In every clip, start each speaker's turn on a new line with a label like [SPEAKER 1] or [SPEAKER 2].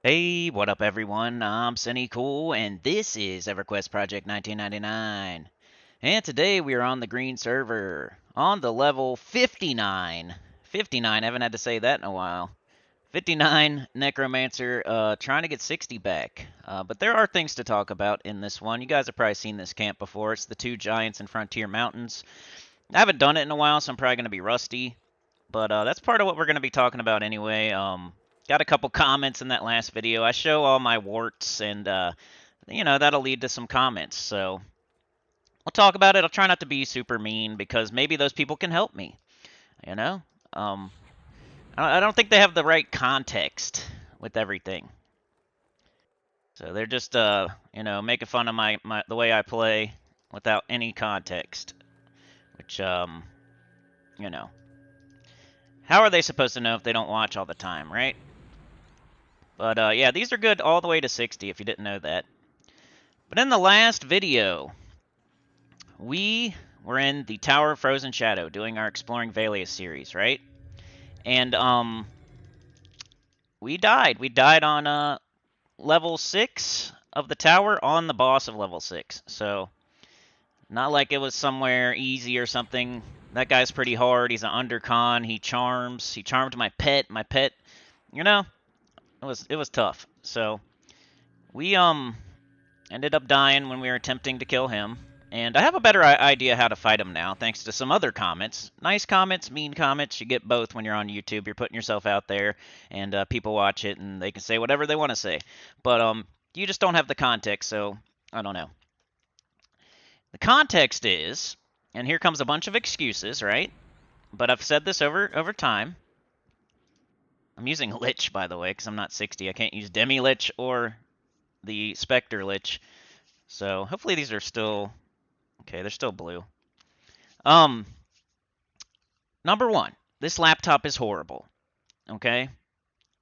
[SPEAKER 1] Hey, what up everyone? I'm Sinnycool and this is EverQuest P99. And today we are on the green server on the level 59. 59, I haven't had to say that in a while. 59 Necromancer, trying to get 60 back. But there are things to talk about in this one. You guys have probably seen this camp before. It's the two giants in Frontier Mountains. I haven't done it in a while, so I'm probably going to be rusty. But that's part of what we're going to be talking about anyway. Got a couple comments in that last video. I show all my warts, and that'll lead to some comments. So we'll talk about it. I'll try not to be super mean because maybe those people can help me. You know, um, I don't think they have the right context with everything. So they're just making fun of the way I play without any context, which how are they supposed to know if they don't watch all the time, right? But yeah, these are good all the way to 60 if you didn't know that. But in the last video, we were in the Tower of Frozen Shadow doing our Exploring Valia series, right? And we died. We died on level 6 of the tower on the boss of level 6. So not like it was somewhere easy or something. That guy's pretty hard. He's an undercon. He charms. He charmed my pet. My pet, it was tough. So we ended up dying when we were attempting to kill him. And I have a better idea how to fight him now, thanks to some other comments. Nice comments, mean comments. You get both when you're on YouTube. You're putting yourself out there, and people watch it, and they can say whatever they want to say. But you just don't have the context, so I don't know. The context is, and here comes a bunch of excuses, right? But I've said this over time. I'm using Lich, by the way, because I'm not 60. I can't use Demi Lich or the Spectre Lich. So hopefully these are still... Okay, they're still blue. Number one, this laptop is horrible. Okay?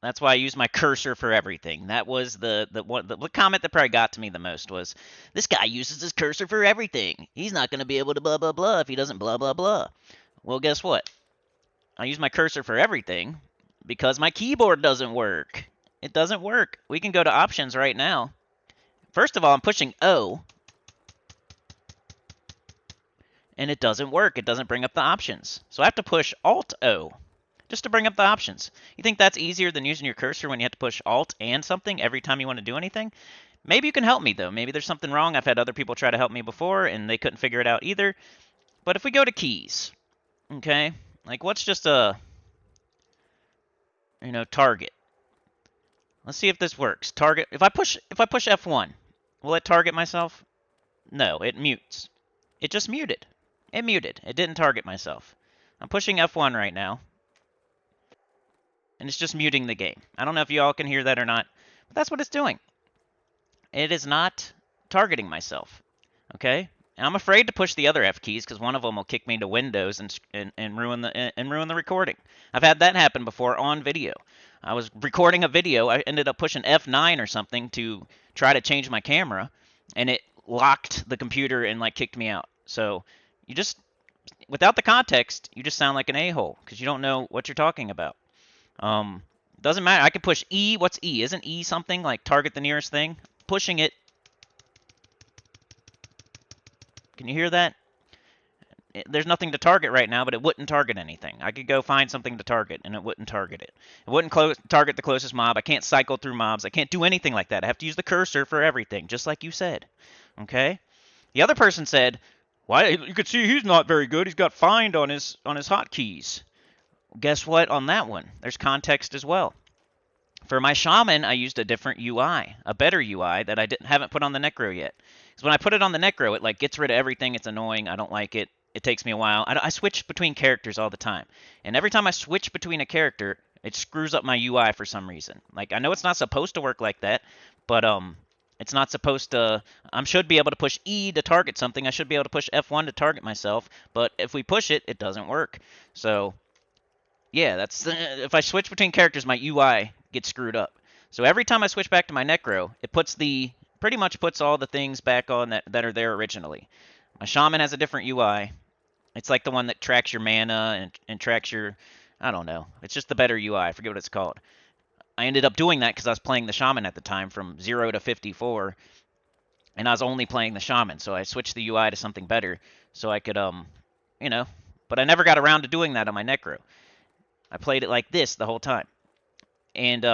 [SPEAKER 1] That's why I use my cursor for everything. That was the comment that probably got to me the most was, this guy uses his cursor for everything. He's not going to be able to blah, blah, blah if he doesn't blah, blah, blah. Well, guess what? I use my cursor for everything because my keyboard doesn't work. It doesn't work. We can go to options right now. First of all, I'm pushing O, and it doesn't work. It doesn't bring up the options. So I have to push Alt-O just to bring up the options. You think that's easier than using your cursor when you have to push Alt and something every time you want to do anything? Maybe you can help me, though. Maybe there's something wrong. I've had other people try to help me before, and they couldn't figure it out either. But if we go to keys, okay, like what's just a, target? Let's see if this works. Target. If I push F1, will it target myself? No, it mutes. It just muted. It muted. It didn't target myself. I'm pushing F1 right now. And it's just muting the game. I don't know if you all can hear that or not, but that's what it's doing. It is not targeting myself. Okay? And I'm afraid to push the other F keys because one of them will kick me to Windows and ruin the recording. I've had that happen before on video. I was recording a video. I ended up pushing F9 or something to try to change my camera, and it locked the computer and like kicked me out. So you just, without the context, you just sound like an a-hole because you don't know what you're talking about. Doesn't matter. I could push E. What's E? Isn't E something like target the nearest thing? Pushing it. Can you hear that? There's nothing to target right now, but it wouldn't target anything. I could go find something to target, and it wouldn't target it. It wouldn't target the closest mob. I can't cycle through mobs. I can't do anything like that. I have to use the cursor for everything, just like you said. Okay? The other person said, "Why? You could see he's not very good. He's got find on his hotkeys." Guess what on that one? There's context as well. For my shaman, I used a different UI, a better UI that I haven't put on the Necro yet. Because when I put it on the Necro, it like gets rid of everything. It's annoying. I don't like it. It takes me a while. I switch between characters all the time. And every time I switch between a character, it screws up my UI for some reason. Like, I know it's not supposed to work like that, but it's not supposed to... I should be able to push E to target something. I should be able to push F1 to target myself. But if we push it, it doesn't work. So... yeah, that's if I switch between characters, my UI gets screwed up. So every time I switch back to my Necro, it pretty much puts all the things back on that are there originally. My Shaman has a different UI. It's like the one that tracks your mana and tracks your, I don't know. It's just the better UI. I forget what it's called. I ended up doing that because I was playing the Shaman at the time from 0 to 54, and I was only playing the Shaman, so I switched the UI to something better so I could, you know, but I never got around to doing that on my Necro. I played it like this the whole time. And,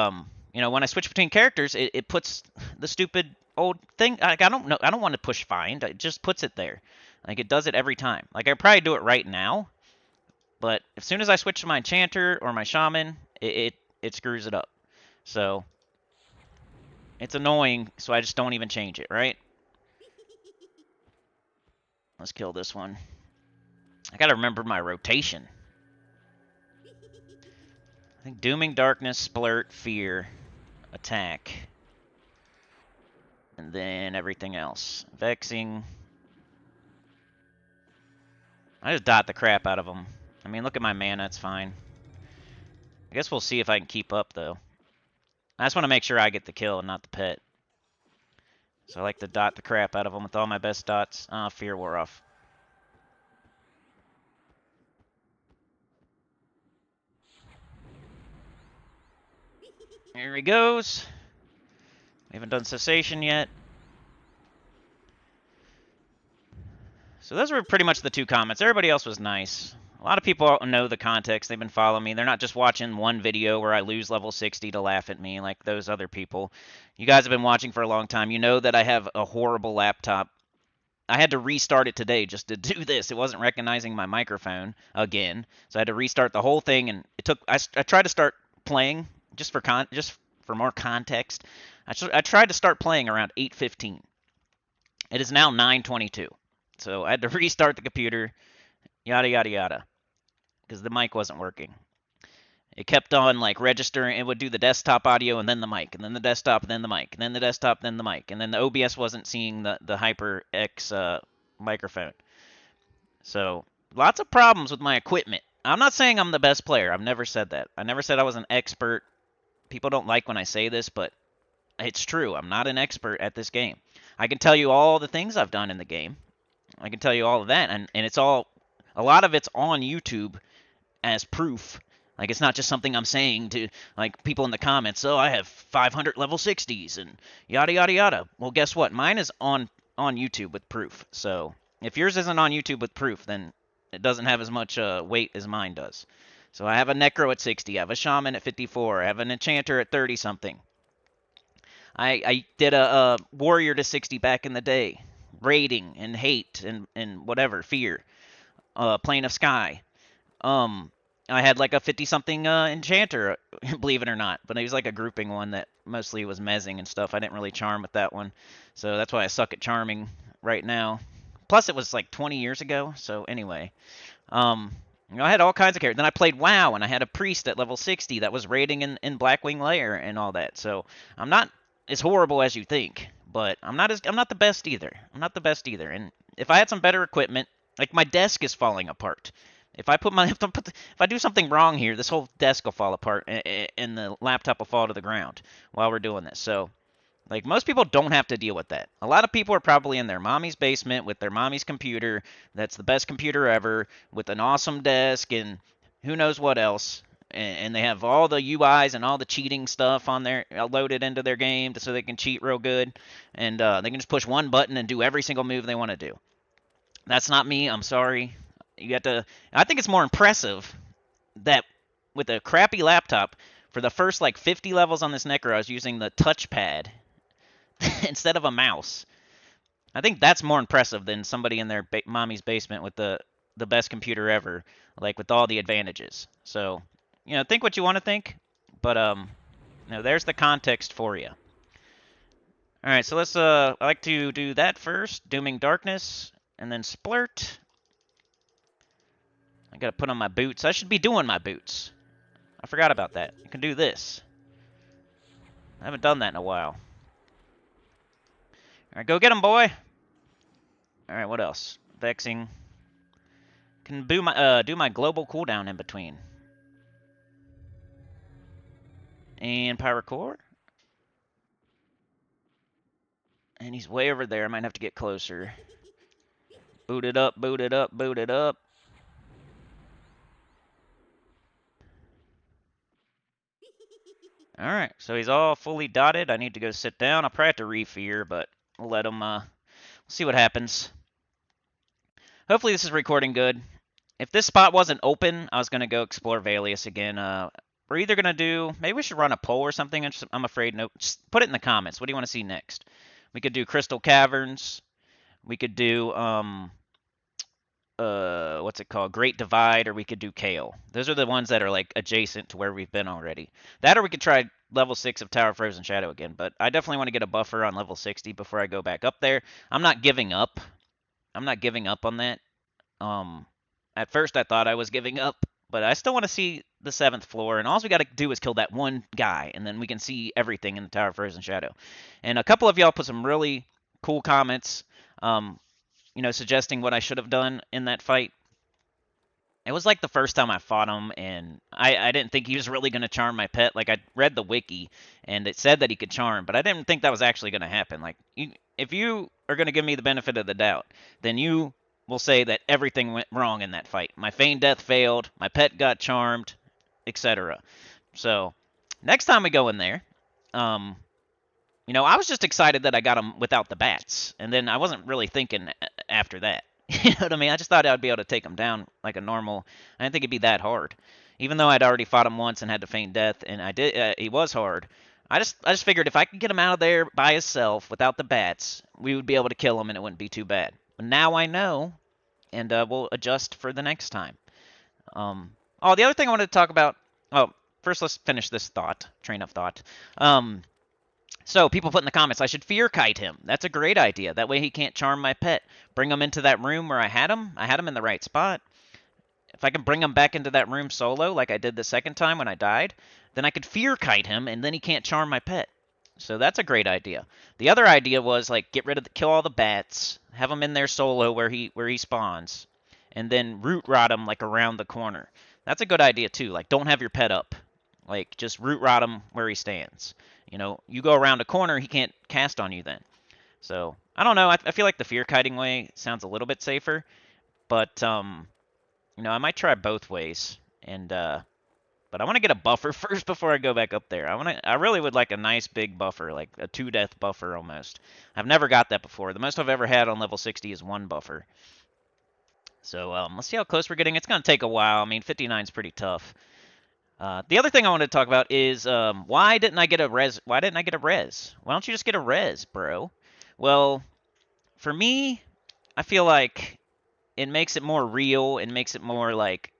[SPEAKER 1] you know, when I switch between characters, it puts the stupid old thing, like, I don't know, I don't want to push find, it just puts it there. Like, it does it every time. Like, I probably do it right now, but as soon as I switch to my Enchanter or my Shaman, it screws it up. So, it's annoying, so I just don't even change it, right? Let's kill this one. I gotta remember my rotation. I think Dooming, Darkness, Splurt, Fear, Attack, and then everything else. Vexing. I just dot the crap out of them. I mean, look at my mana, it's fine. I guess we'll see if I can keep up, though. I just want to make sure I get the kill and not the pet. So I like to dot the crap out of them with all my best dots. Ah, Fear wore off. Here he goes. We haven't done Cessation yet. So those were pretty much the two comments. Everybody else was nice. A lot of people know the context. They've been following me. They're not just watching one video where I lose level 60 to laugh at me like those other people. You guys have been watching for a long time. You know that I have a horrible laptop. I had to restart it today just to do this. It wasn't recognizing my microphone again. So I had to restart the whole thing, and it took I tried to start playing just for more context. I tried to start playing around 8:15. It is now 9:22. So I had to restart the computer, yada yada yada, because the mic wasn't working. It kept on like registering. It would do the desktop audio and then the mic, and then the desktop, and then the mic, and then the desktop, then the mic, and then the OBS wasn't seeing the HyperX microphone. So lots of problems with my equipment. I'm not saying I'm the best player. I've never said that. I never said I was an expert. People don't like when I say this, but it's true. I'm not an expert at this game. I can tell you all the things I've done in the game. I can tell you all of that, and it's all, a lot of it's on YouTube as proof. Like, it's not just something I'm saying to, like, people in the comments, oh, I have 500 level 60s, and yada, yada, yada. Well, guess what? Mine is on YouTube with proof. So, if yours isn't on YouTube with proof, then it doesn't have as much weight as mine does. So, I have a Necro at 60, I have a Shaman at 54, I have an Enchanter at 30-something. I did a Warrior to 60 back in the day. Raiding and hate and whatever, fear. Plane of Sky. I had like a 50-something Enchanter, believe it or not. But it was like a grouping one that mostly was mezzing and stuff. I didn't really charm with that one. So that's why I suck at charming right now. Plus, it was like 20 years ago. So anyway. You know, I had all kinds of characters. Then I played WoW, and I had a priest at level 60 that was raiding in Blackwing Lair and all that. So I'm not as horrible as you think, but I'm not the best either. I'm not the best either. And if I had some better equipment, like my desk is falling apart. If I do something wrong here, this whole desk will fall apart, and the laptop will fall to the ground while we're doing this. So, like, most people don't have to deal with that. A lot of people are probably in their mommy's basement with their mommy's computer. That's the best computer ever, with an awesome desk and who knows what else. And they have all the UIs and all the cheating stuff on there loaded into their game so they can cheat real good. And they can just push one button and do every single move they want to do. That's not me. I'm sorry. You have to. I think it's more impressive that with a crappy laptop, for the first like 50 levels on this Necro, I was using the touchpad instead of a mouse. I think that's more impressive than somebody in their mommy's basement with the best computer ever, like with all the advantages. So, you know, think what you want to think, but you know, there's the context for you. All right, so let's I like to do that first, Dooming Darkness, and then Splurt. I gotta put on my boots. I should be doing my boots. I forgot about that. I can do this. I haven't done that in a while. Alright, go get him, boy! Alright, what else? Vexing. Can do my global cooldown in between. And Pyrocore. And he's way over there. I might have to get closer. Boot it up, boot it up, boot it up. Alright, so he's all fully dotted. I need to go sit down. I'll probably have to re-fear, but we'll let him, see what happens. Hopefully this is recording good. If this spot wasn't open, I was going to go explore Valius again. We're either going to do... Maybe we should run a poll or something. I'm afraid. Nope. Just put it in the comments. What do you want to see next? We could do Crystal Caverns. We could do... what's it called? Great Divide, or we could do Kale. Those are the ones that are like adjacent to where we've been already. That, or we could try level 6 of Tower of Frozen Shadow again, but I definitely want to get a buffer on level 60 before I go back up there. I'm not giving up. I'm not giving up on that. At first I thought I was giving up, but I still want to see the 7th floor, and all we got to do is kill that one guy, and then we can see everything in the Tower of Frozen Shadow. And a couple of y'all put some really cool comments, you know, suggesting what I should have done in that fight. It was like the first time I fought him, and I didn't think he was really going to charm my pet. Like, I read the wiki, and it said that he could charm, but I didn't think that was actually going to happen. Like, if you are going to give me the benefit of the doubt, then you will say that everything went wrong in that fight. My feigned death failed, my pet got charmed, etc. So, next time we go in there, you know, I was just excited that I got him without the bats, and then I wasn't really thinking after that. You know what I mean? I just thought I'd be able to take him down like a normal. I didn't think it'd be that hard, even though I'd already fought him once and had to feign death, and I did. He was hard. I just figured if I could get him out of there by himself without the bats, we would be able to kill him, and it wouldn't be too bad. But now I know, and we'll adjust for the next time. Oh, the other thing I wanted to talk about. Oh, first let's finish this train of thought. So, people put in the comments, I should fear kite him. That's a great idea. That way he can't charm my pet. Bring him into that room where I had him. I had him in the right spot. If I can bring him back into that room solo, like I did the second time when I died, then I could fear kite him, and then he can't charm my pet. So that's a great idea. The other idea was, like, kill all the bats, have him in there solo where he spawns, and then root rot him, like, around the corner. That's a good idea, too. Like, don't have your pet up. Like, just root rot him where he stands. You know, you go around a corner, he can't cast on you then. So, I don't know. I feel like the fear kiting way sounds a little bit safer. But, you know, I might try both ways. And, but I want to get a buffer first before I go back up there. I really would like a nice big buffer, like a 2-death buffer almost. I've never got that before. The most I've ever had on level 60 is 1 buffer. So, let's see how close we're getting. It's going to take a while. I mean, 59 is pretty tough. The other thing I wanted to talk about is why didn't I get a res? Why didn't I get a res? Why don't you just get a res, bro? Well, for me, I feel like it makes it more real and makes it more like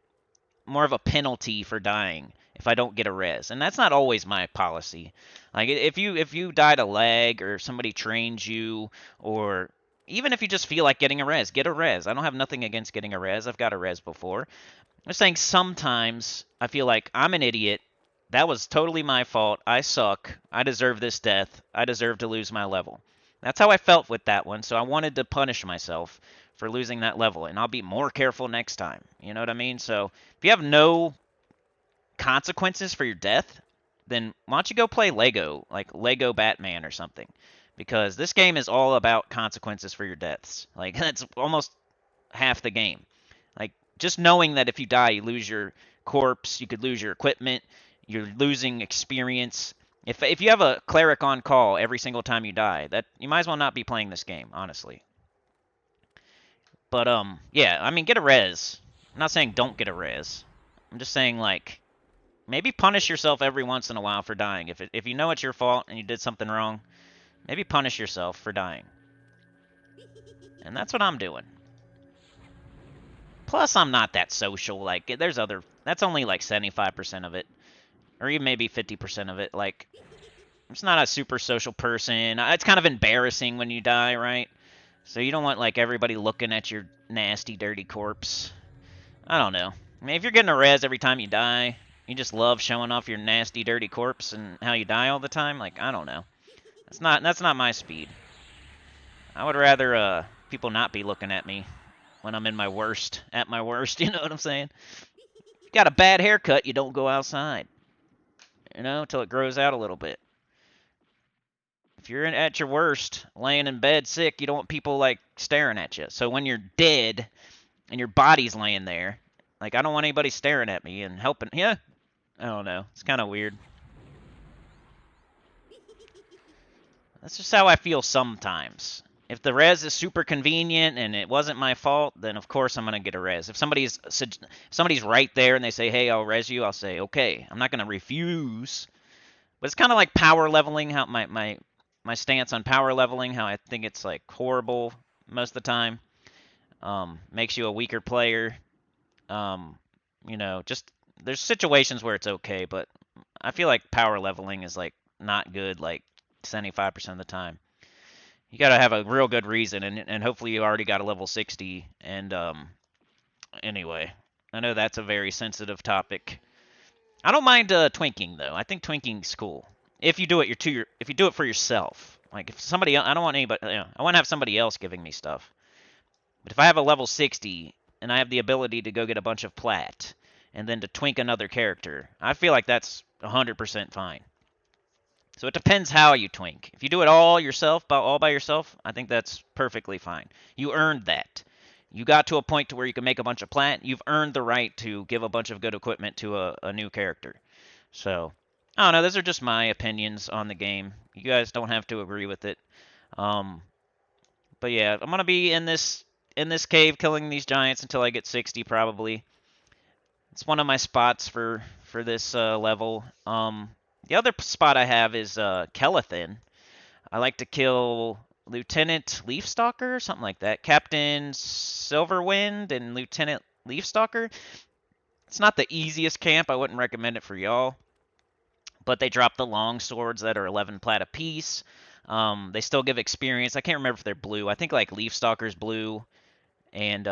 [SPEAKER 1] more of a penalty for dying if I don't get a res, and that's not always my policy. Like if you died a lag or somebody trained you, or even if you just feel like getting a res, get a res. I don't have nothing against getting a res. I've got a res before. I'm saying sometimes I feel like I'm an idiot. That was totally my fault. I suck. I deserve this death. I deserve to lose my level. That's how I felt with that one, so I wanted to punish myself for losing that level, and I'll be more careful next time. You know what I mean? So if you have no consequences for your death, then why don't you go play Lego, like Lego Batman or something? Because this game is all about consequences for your deaths. Like, that's almost half the game. Like, just knowing that if you die, you lose your corpse, you could lose your equipment, you're losing experience. If you have a cleric on call every single time you die, that you might as well not be playing this game, honestly. But yeah, I mean, get a res. I'm not saying don't get a res. I'm just saying, like, maybe punish yourself every once in a while for dying. If you know it's your fault and you did something wrong, maybe punish yourself for dying. And that's what I'm doing. Plus, I'm not that social. Like, there's other... That's only, like, 75% of it. Or even maybe 50% of it. Like, I'm just not a super social person. It's kind of embarrassing when you die, right? So you don't want, like, everybody looking at your nasty, dirty corpse. I don't know. I mean, if you're getting a res every time you die, you just love showing off your nasty, dirty corpse and how you die all the time, like, I don't know. That's not my speed. I would rather people not be looking at me when I'm at my worst, you know what I'm saying? You got a bad haircut, you don't go outside. You know, until it grows out a little bit. If you're at your worst, laying in bed sick, you don't want people, like, staring at you. So when you're dead and your body's laying there, like, I don't want anybody staring at me and helping. Yeah, I don't know. It's kind of weird. That's just how I feel sometimes. If the res is super convenient and it wasn't my fault, then of course I'm gonna get a res. If somebody's right there and they say, "Hey, I'll res you," I'll say, "Okay." I'm not gonna refuse. But it's kind of like power leveling. How my stance on power leveling. How I think it's like horrible most of the time. Makes you a weaker player. Just there's situations where it's okay, but I feel like power leveling is like not good like 75% of the time. You got to have a real good reason, and hopefully you already got a level 60. And anyway, I know that's a very sensitive topic. I don't mind twinking though. I think twinking's cool if you do it if you do it for yourself. Like if somebody I don't want anybody. I want to have somebody else giving me stuff. But if I have a level 60 and I have the ability to go get a bunch of plat and then to twink another character, I feel like that's 100% fine. So it depends how you twink. If you do it all yourself, all by yourself, I think that's perfectly fine. You earned that. You got to a point to where you can make a bunch of plat. You've earned the right to give a bunch of good equipment to a new character. So, I don't know. Those are just my opinions on the game. You guys don't have to agree with it. But yeah, I'm gonna be in this cave killing these giants until I get 60 probably. It's one of my spots for this level. The other spot I have is Kelethin. I like to kill Lieutenant Leafstalker or something like that. Captain Silverwind and Lieutenant Leafstalker. It's not the easiest camp. I wouldn't recommend it for y'all. But they drop the long swords that are 11 plat apiece. They still give experience. I can't remember if they're blue. I think like Leafstalker's blue, and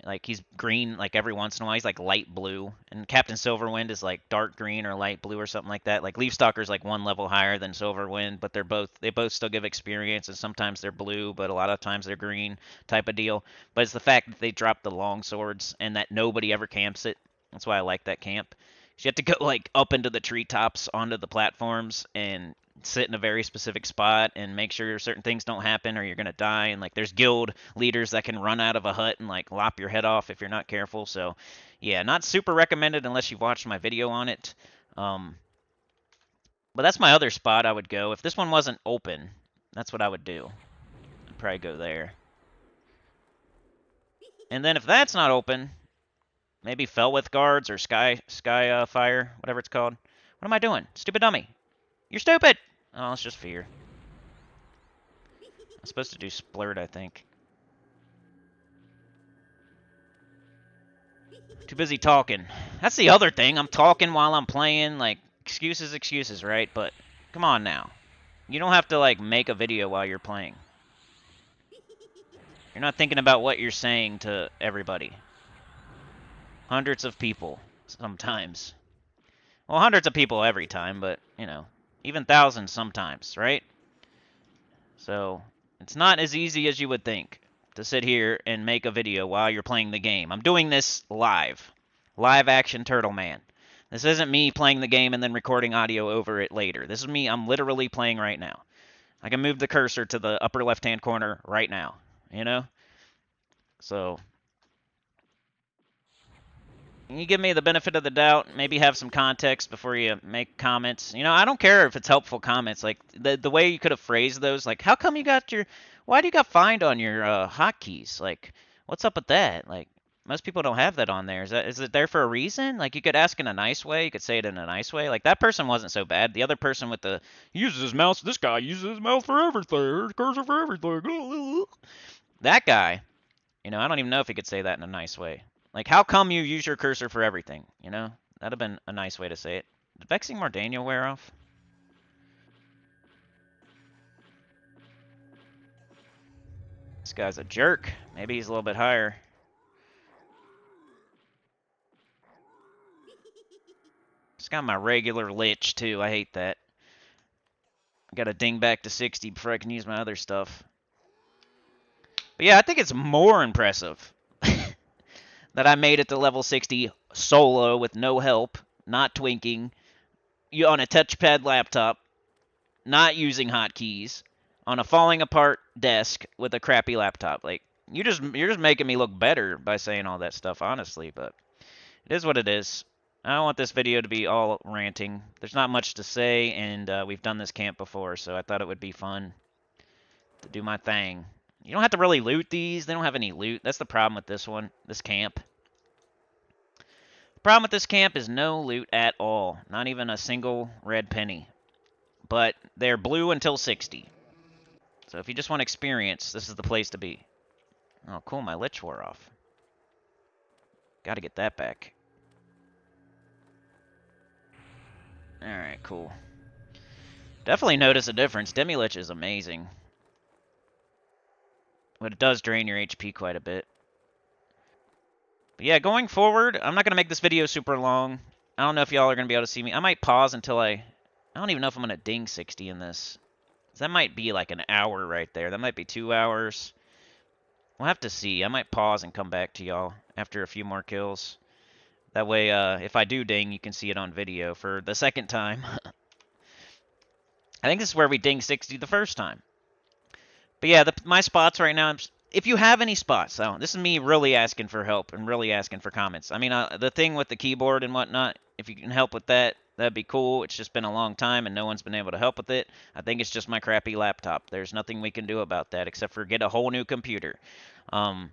[SPEAKER 1] like he's green like every once in a while. He's like light blue, and Captain Silverwind is like dark green or light blue or something like that. Like Leafstalker's like one level higher than Silverwind, but they both still give experience, and sometimes they're blue, but a lot of times they're green type of deal. But it's the fact that they drop the long swords and that nobody ever camps it. That's why I like that camp. You have to go like up into the treetops onto the platforms and sit in a very specific spot and make sure certain things don't happen or you're gonna die. And like there's guild leaders that can run out of a hut and like lop your head off if you're not careful. So yeah, not super recommended unless you've watched my video on it. But that's my other spot I would go. If this one wasn't open, that's what I would do. I'd probably go there. And then if that's not open, maybe Felwith Guards or Sky Fire, whatever it's called. What am I doing? Stupid dummy. You're stupid! Oh, it's just fear. I'm supposed to do Splurt, I think. Too busy talking. That's the other thing. I'm talking while I'm playing. Like, excuses, right? But, come on now. You don't have to, like, make a video while you're playing. You're not thinking about what you're saying to everybody. Hundreds of people, sometimes. Well, hundreds of people every time, but, you know, even thousands sometimes, right? So, it's not as easy as you would think to sit here and make a video while you're playing the game. I'm doing this live. Live action Turtle Man. This isn't me playing the game and then recording audio over it later. This is me, I'm literally playing right now. I can move the cursor to the upper left-hand corner right now, you know? So, you give me the benefit of the doubt, maybe have some context before you make comments. You know, I don't care if it's helpful comments. Like, the way you could have phrased those, like, how come you got your... Why do you got find on your hotkeys? Like, what's up with that? Like, most people don't have that on there. Is it there for a reason? Like, you could ask in a nice way. You could say it in a nice way. Like, that person wasn't so bad. The other person with the... He uses his mouse... This guy uses his mouse for everything. Cursor for everything. That guy, you know, I don't even know if he could say that in a nice way. Like, how come you use your cursor for everything? You know? That'd have been a nice way to say it. Did Vexing Mordania wear off? This guy's a jerk. Maybe he's a little bit higher. Just got my regular lich, too. I hate that. Gotta ding back to 60 before I can use my other stuff. But yeah, I think it's more impressive that I made it to level 60 solo with no help, not twinking, on a touchpad laptop, not using hotkeys, on a falling apart desk with a crappy laptop. Like, you're just making me look better by saying all that stuff, honestly, but it is what it is. I don't want this video to be all ranting. There's not much to say, and we've done this camp before, so I thought it would be fun to do my thing. You don't have to really loot these. They don't have any loot. That's the problem with this one, this camp. The problem with this camp is no loot at all. Not even a single red penny. But they're blue until 60. So if you just want experience, this is the place to be. Oh, cool, my lich wore off. Gotta get that back. Alright, cool. Definitely notice a difference. Demi-Lich is amazing. But it does drain your HP quite a bit. But yeah, going forward, I'm not going to make this video super long. I don't know if y'all are going to be able to see me. I might pause until I don't even know if I'm going to ding 60 in this. That might be like an hour right there. That might be 2 hours. We'll have to see. I might pause and come back to y'all after a few more kills. That way, if I do ding, you can see it on video for the second time. I think this is where we ding 60 the first time. But yeah, my spots right now, if you have any spots, so this is me really asking for help and really asking for comments. I mean, the thing with the keyboard and whatnot, if you can help with that, that'd be cool. It's just been a long time and no one's been able to help with it. I think it's just my crappy laptop. There's nothing we can do about that except for get a whole new computer. The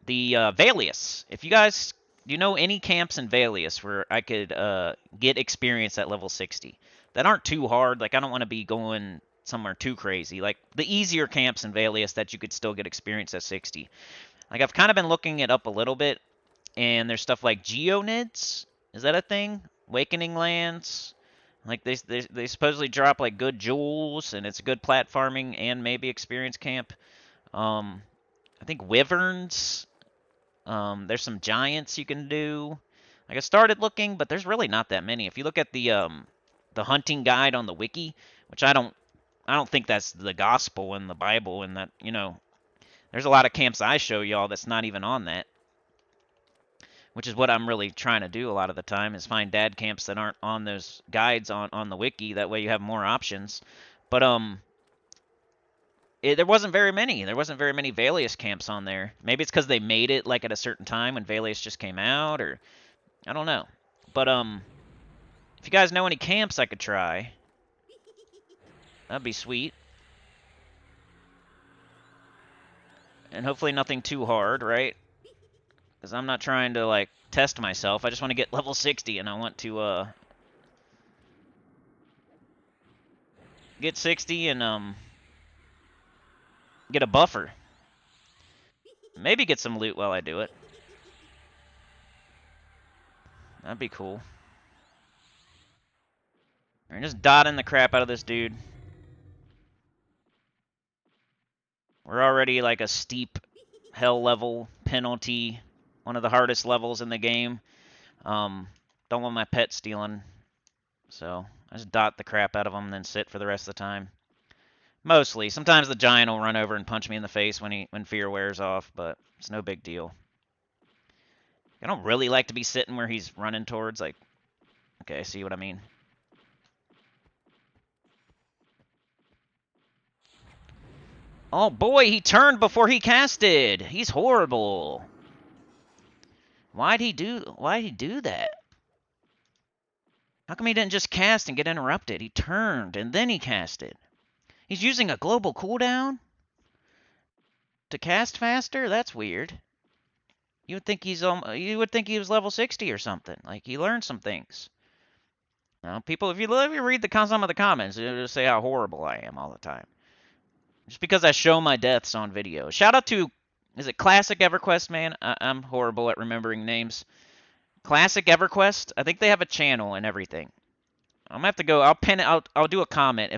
[SPEAKER 1] Valius, if you guys, do you know any camps in Valius where I could get experience at level 60? That aren't too hard. Like, I don't want to be going somewhere too crazy. Like, the easier camps in Valius that you could still get experience at 60. Like, I've kind of been looking it up a little bit, and there's stuff like Geonids. Is that a thing? Awakening Lands. Like, they supposedly drop, like, good jewels, and it's a good platforming and maybe experience camp. I think Wyverns. There's some giants you can do. Like, I started looking, but there's really not that many. If you look at the hunting guide on the wiki, which I don't think that's the gospel in the Bible, and that, you know, there's a lot of camps I show y'all that's not even on that, which is what I'm really trying to do a lot of the time, is find dad camps that aren't on those guides on the wiki. That way you have more options. But there wasn't very many. There wasn't very many Valius camps on there. Maybe it's because they made it like at a certain time when Valius just came out, or I don't know. But if you guys know any camps I could try, that'd be sweet. And hopefully nothing too hard, right? Because I'm not trying to, like, test myself. I just want to get level 60, and I want to get 60 and get a buffer. Maybe get some loot while I do it. That'd be cool. We're just dotting the crap out of this dude. We're already like a steep hell level penalty. One of the hardest levels in the game. Don't want my pet stealing. So I just dot the crap out of him and then sit for the rest of the time. Mostly. Sometimes the giant will run over and punch me in the face when fear wears off, but it's no big deal. I don't really like to be sitting where he's running towards. Like, okay, I see what I mean. Oh boy, he turned before he casted. He's horrible. Why'd he do that? How come he didn't just cast and get interrupted? He turned and then he casted. He's using a global cooldown to cast faster? That's weird. You would think you would think he was level 60 or something. Like, he learned some things. Now, people, if you read some of the comments, you'll just say how horrible I am all the time. Just because I show my deaths on video. Shout out to, is it Classic EverQuest, man? I'm horrible at remembering names. Classic EverQuest. I think they have a channel and everything. I'm gonna have to go. I'll pin it. I'll do a comment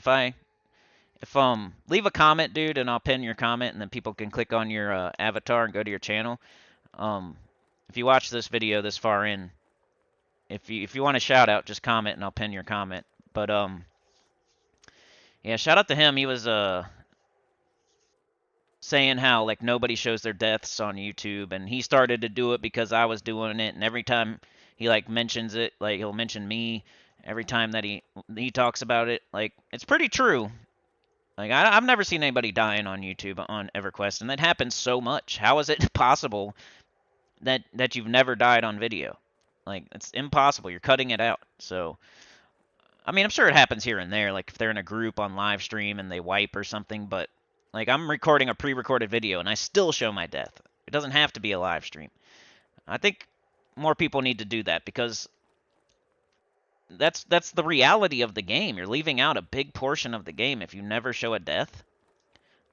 [SPEAKER 1] leave a comment, dude, and I'll pin your comment, and then people can click on your avatar and go to your channel. If you watch this video this far in, if you want a shout out, just comment and I'll pin your comment. But yeah, shout out to him. He was saying how, like, nobody shows their deaths on YouTube, and he started to do it because I was doing it, and every time he, like, mentions it, like, he'll mention me every time that he talks about it. Like, it's pretty true. Like, I've never seen anybody dying on YouTube on EverQuest, and that happens so much. How is it possible that you've never died on video? Like, it's impossible. You're cutting it out. So, I mean, I'm sure it happens here and there, like if they're in a group on live stream and they wipe or something, but like I'm recording a pre-recorded video and I still show my death. It doesn't have to be a live stream. I think more people need to do that because that's the reality of the game. You're leaving out a big portion of the game if you never show a death.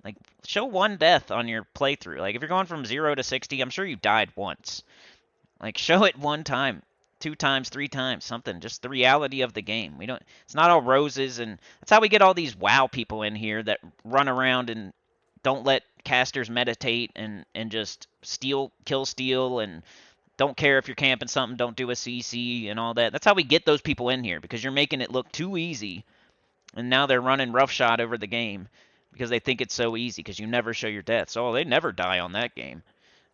[SPEAKER 1] Like, show one death on your playthrough. Like, if you're going from 0 to 60, I'm sure you died once. Like, show it one time, 2 times, 3 times, something. Just the reality of the game. We don't. It's not all roses, and that's how we get all these WoW people in here that run around and don't let casters meditate and just kill steal, and don't care if you're camping something. Don't do a CC and all that. That's how we get those people in here because you're making it look too easy, and now they're running roughshod over the game because they think it's so easy because you never show your deaths. Oh, they never die on that game.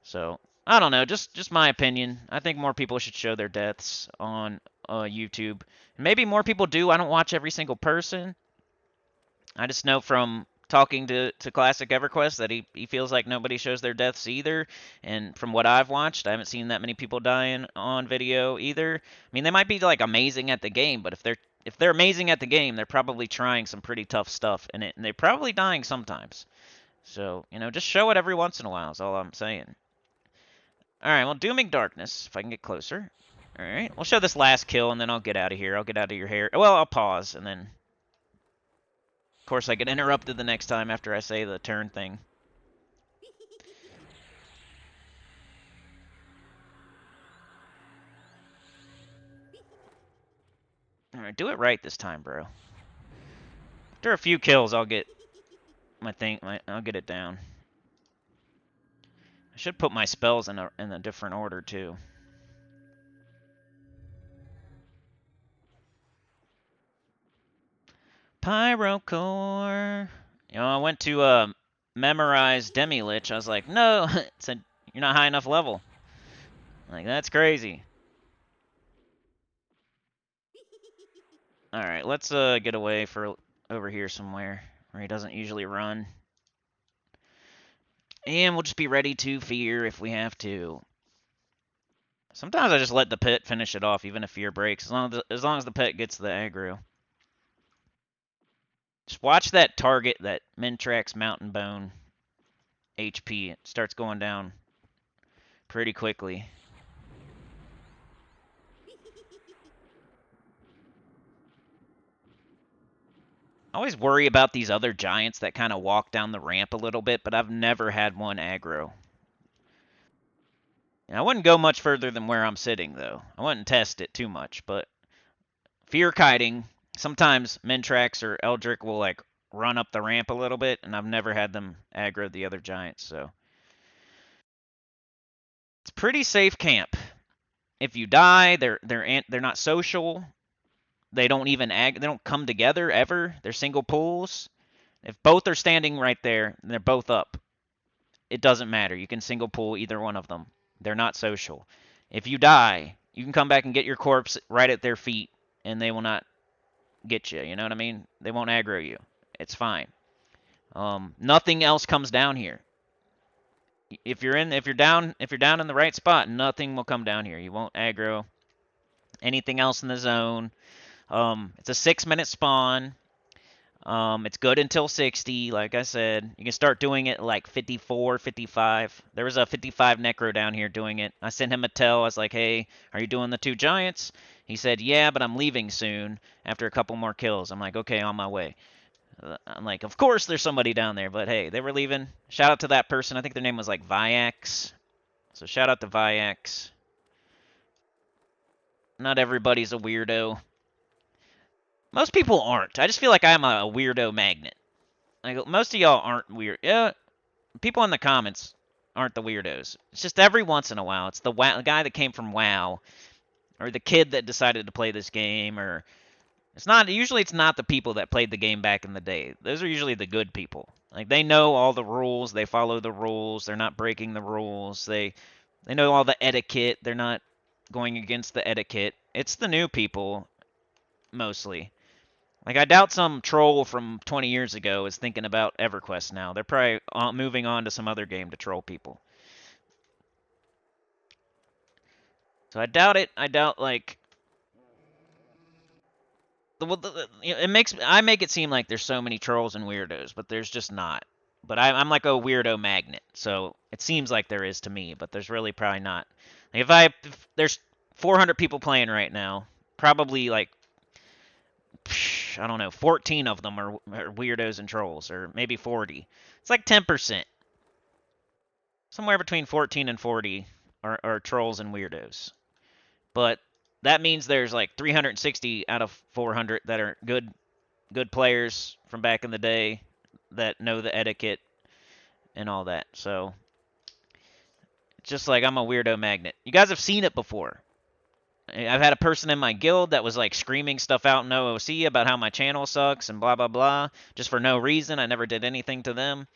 [SPEAKER 1] So I don't know, just my opinion. I think more people should show their deaths on YouTube. Maybe more people do. I don't watch every single person. I just know from talking to Classic EverQuest that he feels like nobody shows their deaths either. And from what I've watched, I haven't seen that many people dying on video either. I mean, they might be like amazing at the game, but if they're amazing at the game, they're probably trying some pretty tough stuff in it, and they're probably dying sometimes. So, just show it every once in a while is all I'm saying. Alright, well, Dooming Darkness, if I can get closer. Alright, we'll show this last kill, and then I'll get out of here. I'll get out of your hair. Well, I'll pause, and then... Of course, I get interrupted the next time after I say the turn thing. Alright, do it right this time, bro. After a few kills, I'll get I'll get it down. I should put my spells in a different order, too. Pyrocore. I went to memorize Demi-Lich. I was like, no, it said you're not high enough level. Like, that's crazy. Alright, let's get away for over here somewhere where he doesn't usually run. And we'll just be ready to fear if we have to. Sometimes I just let the pet finish it off, even if fear breaks, as long as the pet gets the aggro. Just watch that target, that Mentrax Mountain Bone HP. It starts going down pretty quickly. I always worry about these other giants that kind of walk down the ramp a little bit, but I've never had one aggro. And I wouldn't go much further than where I'm sitting, though. I wouldn't test it too much, but fear kiting, sometimes Mentrax or Eldrick will, like, run up the ramp a little bit, and I've never had them aggro the other giants, so. It's pretty safe camp. If you die, they're not social. They don't even they don't come together ever. They're single pools. If both are standing right there, and they're both up, it doesn't matter. You can single pool either one of them. They're not social. If you die, you can come back and get your corpse right at their feet, and they will not get you. You know what I mean? They won't aggro you. It's fine. Nothing else comes down here. If you're down in the right spot, nothing will come down here. You won't aggro anything else in the zone. It's a 6-minute spawn. It's good until 60, like I said. You can start doing it like 54, 55. There was a 55 Necro down here doing it. I sent him a tell. I was like, hey, are you doing the 2 giants? He said, yeah, but I'm leaving soon after a couple more kills. I'm like, okay, on my way. I'm like, of course there's somebody down there, but hey, they were leaving. Shout out to that person. I think their name was like Vyax. So shout out to Vyax. Not everybody's a weirdo. Most people aren't. I just feel like I'm a weirdo magnet. Like, most of y'all aren't weird. Yeah, people in the comments aren't the weirdos. It's just every once in a while. It's the guy that came from WoW, or the kid that decided to play this game, or usually it's not the people that played the game back in the day. Those are usually the good people. Like, they know all the rules, they follow the rules, they're not breaking the rules, they know all the etiquette, they're not going against the etiquette. It's the new people, mostly. Like, I doubt some troll from 20 years ago is thinking about EverQuest now. They're probably moving on to some other game to troll people. So I doubt it. I doubt, like... I make it seem like there's so many trolls and weirdos, but there's just not. But I'm like a weirdo magnet, so it seems like there is to me, but there's really probably not. Like if there's 400 people playing right now, probably like I don't know, 14 of them are weirdos and trolls, or maybe 40. It's like 10%. Somewhere between 14 and 40 are trolls and weirdos. But that means there's like 360 out of 400 that are good players from back in the day that know the etiquette and all that. So it's just like I'm a weirdo magnet. You guys have seen it before. I've had a person in my guild that was like screaming stuff out in OOC about how my channel sucks and blah blah blah, just for no reason. I never did anything to them.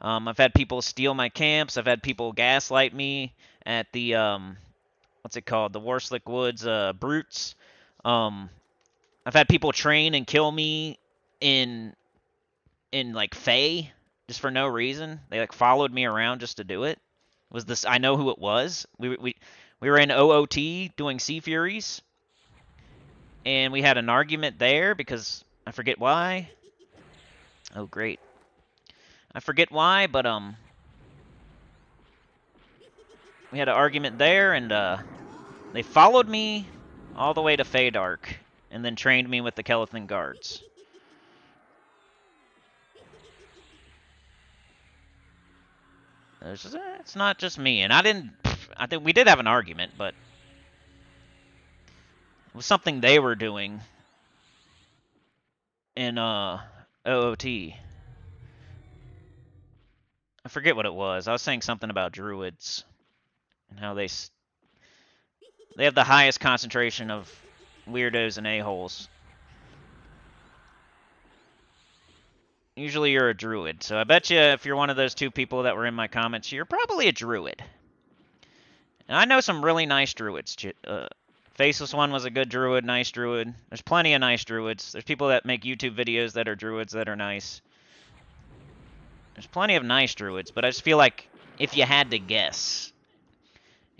[SPEAKER 1] I've had people steal my camps. I've had people gaslight me at the what's it called? The Warslick Woods Brutes. I've had people train and kill me in like Fae just for no reason. They like followed me around just to do it. Was this? I know who it was. We were in OOT doing Sea Furies, and we had an argument there because I forget why. Oh great, I forget why, but we had an argument there, and they followed me all the way to Feydark, and then trained me with the Kelethan guards. It's not just me, and I think we did have an argument, but it was something they were doing in OOT. I forget what it was. I was saying something about druids and how they have the highest concentration of weirdos and a-holes. Usually you're a druid, so I bet you if you're one of those two people that were in my comments, you're probably a druid. And I know some really nice druids. Faceless One was a good druid, nice druid. There's plenty of nice druids. There's people that make YouTube videos that are druids that are nice. There's plenty of nice druids, but I just feel like if you had to guess,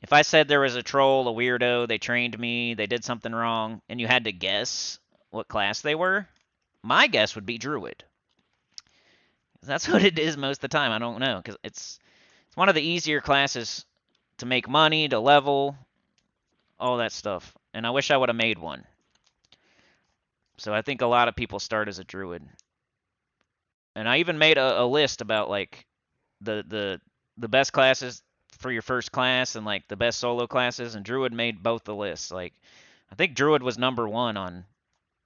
[SPEAKER 1] if I said there was a troll, a weirdo, they trained me, they did something wrong, and you had to guess what class they were, my guess would be druid. That's what it is most of the time. I don't know, because it's one of the easier classes to make money, to level, all that stuff. And I wish I would have made one. So I think a lot of people start as a druid. And I even made a list about like the best classes for your first class and like the best solo classes, and druid made both the lists. Like I think druid was #1 on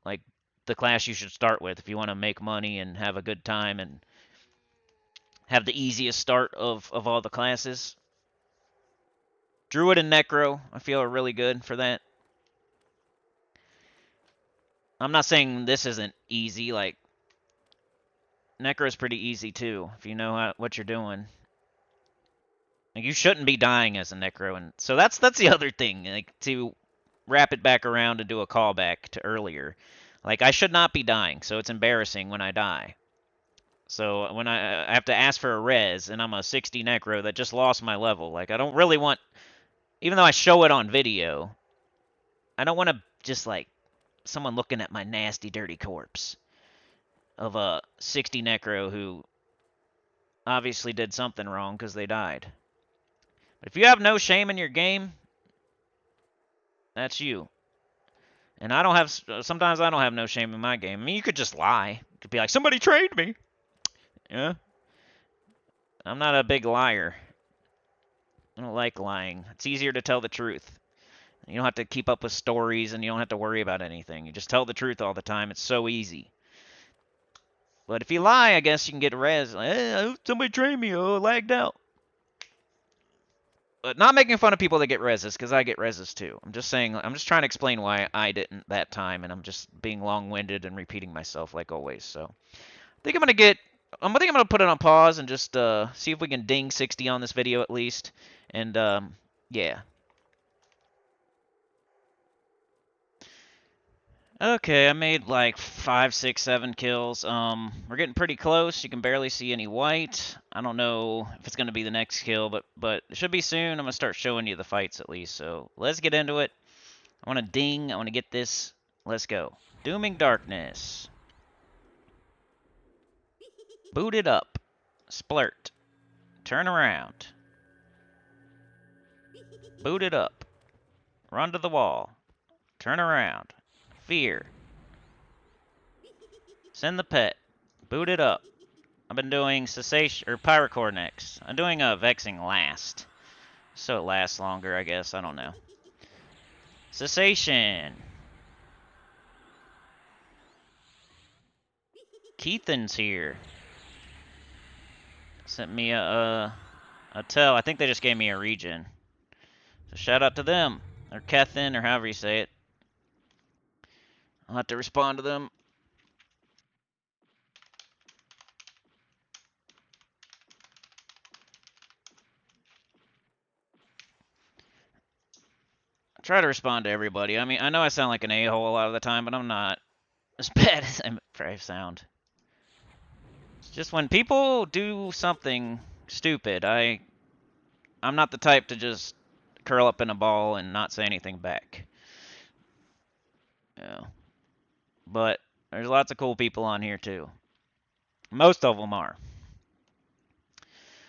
[SPEAKER 1] like the class you should start with if you want to make money and have a good time and have the easiest start of all the classes. Druid and Necro, I feel, are really good for that. I'm not saying this isn't easy. Like, Necro is pretty easy, too, if you know what you're doing. Like, you shouldn't be dying as a Necro. And so that's the other thing. Like, to wrap it back around and do a callback to earlier. Like, I should not be dying, so it's embarrassing when I die. So when I have to ask for a res, and I'm a 60 Necro that just lost my level, like, I don't really want... Even though I show it on video, I don't want to just, like, someone looking at my nasty, dirty corpse of a 60 Necro who obviously did something wrong because they died. But if you have no shame in your game, that's you. And I don't have... Sometimes I don't have no shame in my game. I mean, you could just lie. You could be like, somebody trained me. Yeah? I'm not a big liar. I don't like lying. It's easier to tell the truth. You don't have to keep up with stories, and you don't have to worry about anything. You just tell the truth all the time. It's so easy. But if you lie, I guess you can get res. Like, hey, somebody trained me. Oh, lagged out. But not making fun of people that get reses, because I get reses too. I'm just saying, I'm just trying to explain why I didn't that time, and I'm just being long-winded and repeating myself like always. So I think I'm I'm gonna put it on pause and just see if we can ding 60 on this video at least. And yeah. Okay, I made like 5, 6, 7 kills. We're getting pretty close. You can barely see any white. I don't know if it's gonna be the next kill, but it should be soon. I'm gonna start showing you the fights at least. So let's get into it. I want to ding. I want to get this. Let's go. Dooming Darkness. Boot it up. Splurt. Turn around. Boot it up. Run to the wall. Turn around. Fear. Send the pet. Boot it up. I've been doing cessation or pyrocore next. I'm doing a vexing last. So it lasts longer, I guess. I don't know. Cessation. Keithan's here. Sent me a tell. I think they just gave me a regen. So shout out to them. Or Kethin, or however you say it. I'll have to respond to them. I try to respond to everybody. I mean, I know I sound like an a-hole a lot of the time, but I'm not as bad as I sound. It's just when people do something stupid, I'm not the type to just curl up in a ball and not say anything back. Yeah. But there's lots of cool people on here too. Most of them are.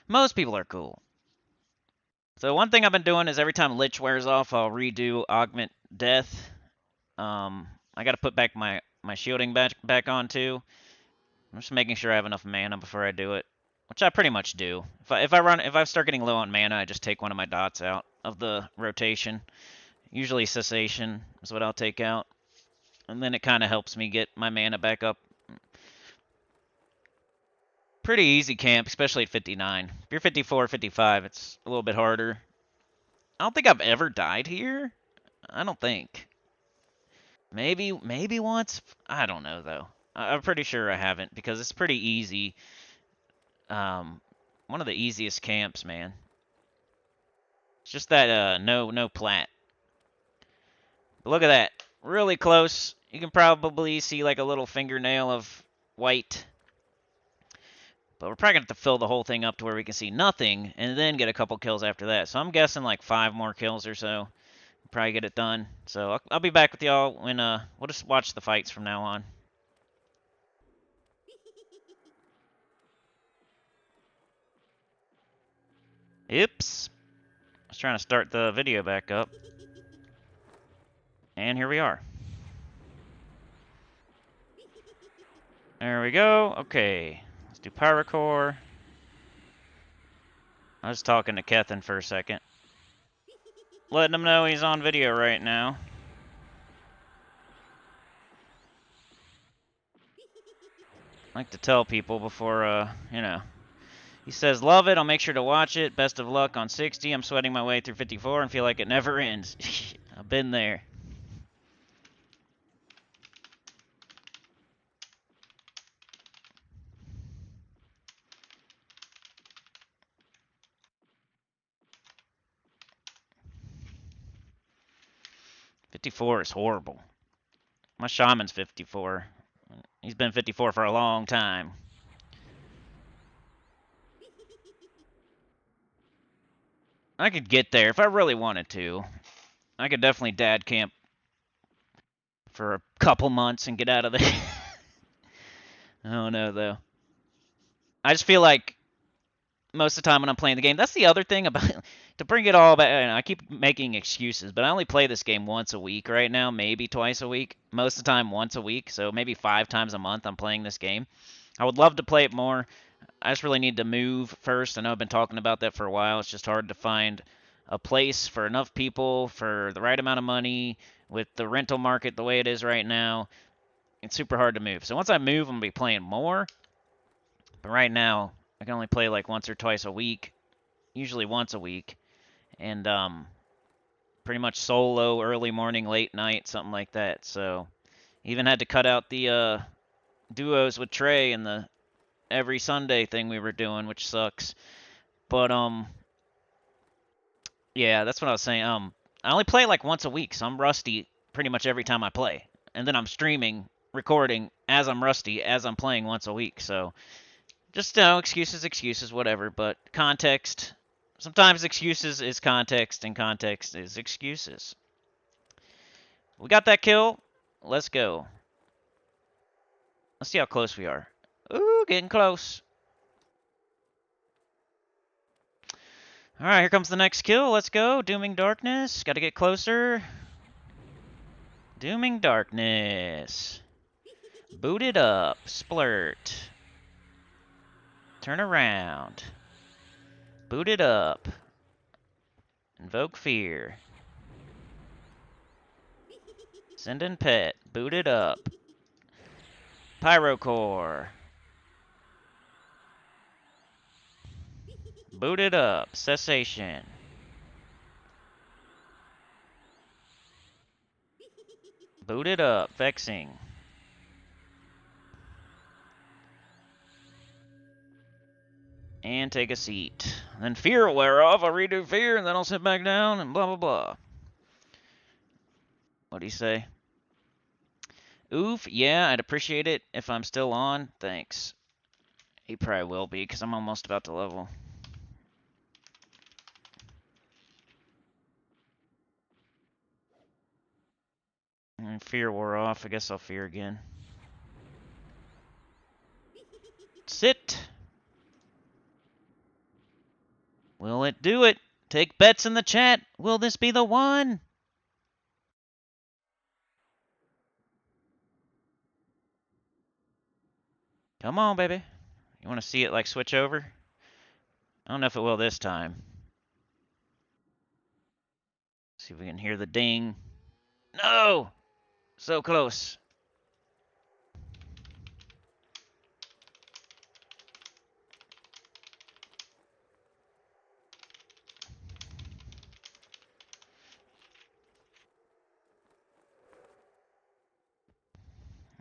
[SPEAKER 1] Most people are cool. So one thing I've been doing is every time Lich wears off, I'll redo Augment Death. I got to put back my shielding back on too. I'm just making sure I have enough mana before I do it, which I pretty much do. If I start getting low on mana, I just take one of my dots out of the rotation. Usually Cessation is what I'll take out, and then it kind of helps me get my mana back up. Pretty easy camp, especially at 59. If you're 54, 55, it's a little bit harder. I don't think I've ever died here. I don't think. Maybe once. I don't know though. I'm pretty sure I haven't because it's pretty easy. One of the easiest camps, man. It's just that no plat. But look at that, really close. You can probably see like a little fingernail of white. But we're probably going to have to fill the whole thing up to where we can see nothing, and then get a couple kills after that. So I'm guessing like 5 more kills or so. Probably get it done. So I'll be back with y'all when we'll just watch the fights from now on. Oops. I was trying to start the video back up. And here we are. There we go. Okay. Let's do Pyrocore. I was talking to Kethin for a second. Letting him know he's on video right now. I like to tell people before, you know. He says, love it. I'll make sure to watch it. Best of luck on 60. I'm sweating my way through 54 and feel like it never ends. I've been there. '54 is horrible. My shaman's 54. He's been 54 for a long time. I could get there if I really wanted to. I could definitely dad camp for a couple months and get out of there. I don't know, though. I just feel like most of the time when I'm playing the game, that's the other thing about to bring it all back. I keep making excuses, but I only play this game once a week right now, maybe twice a week. Most of the time, once a week, so maybe 5 times a month I'm playing this game. I would love to play it more. I just really need to move first. I know I've been talking about that for a while. It's just hard to find a place for enough people for the right amount of money with the rental market the way it is right now. It's super hard to move. So once I move, I'm going to be playing more. But right now, I can only play like once or twice a week, usually once a week. And pretty much solo, early morning, late night, something like that. So even had to cut out the duos with Trey and the every Sunday thing we were doing, which sucks. But yeah, that's what I was saying. I only play like once a week, so I'm rusty pretty much every time I play. and then I'm streaming, recording as I'm rusty, as I'm playing once a week. So just excuses, whatever. But context. Sometimes excuses is context, and context is excuses. We got that kill. Let's go. Let's see how close we are. Ooh, getting close. All right, here comes the next kill. Let's go. Dooming Darkness. Got to get closer. Dooming Darkness. Boot it up. Splurt. Turn around. Boot it up. Invoke Fear. Send in Pet. Boot it up. Pyrocore. Boot it up. Cessation. Boot it up. Vexing. And take a seat. Then Fear will wear off. I'll redo Fear, and then I'll sit back down, and blah, blah, blah. What'd he say? Oof, yeah, I'd appreciate it if I'm still on. Thanks. He probably will be, because I'm almost about to level. And Fear wore off. I guess I'll Fear again. Sit. Will it do it? Take bets in the chat. Will this be the one? Come on, baby. You want to see it like switch over? I don't know if it will this time. See if we can hear the ding. No! So close.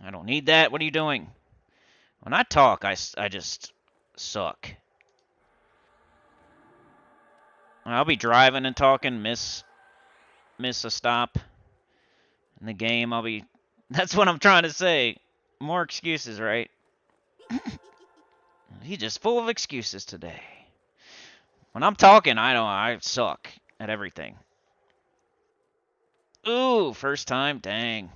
[SPEAKER 1] I don't need that. What are you doing? When I talk, I just suck. I'll be driving and talking, miss a stop in the game. That's what I'm trying to say. More excuses, right? He's just full of excuses today. When I'm talking, I suck at everything. Ooh, first time, dang.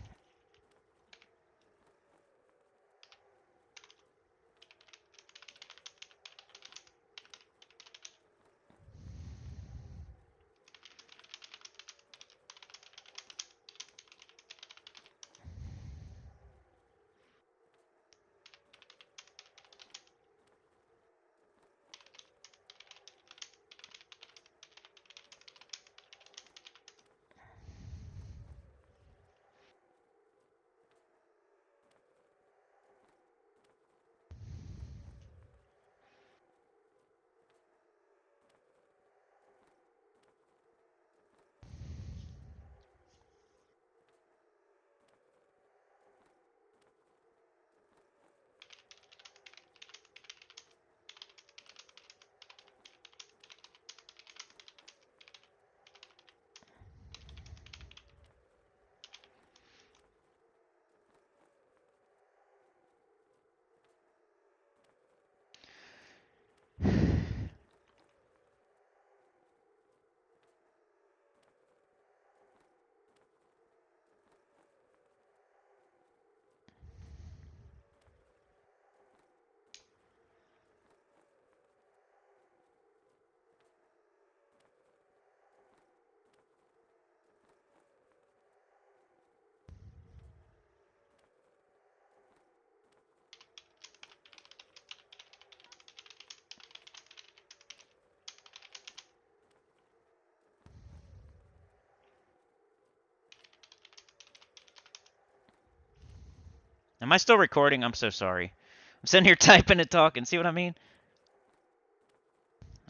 [SPEAKER 1] Am I still recording? I'm so sorry. I'm sitting here typing and talking. See what I mean?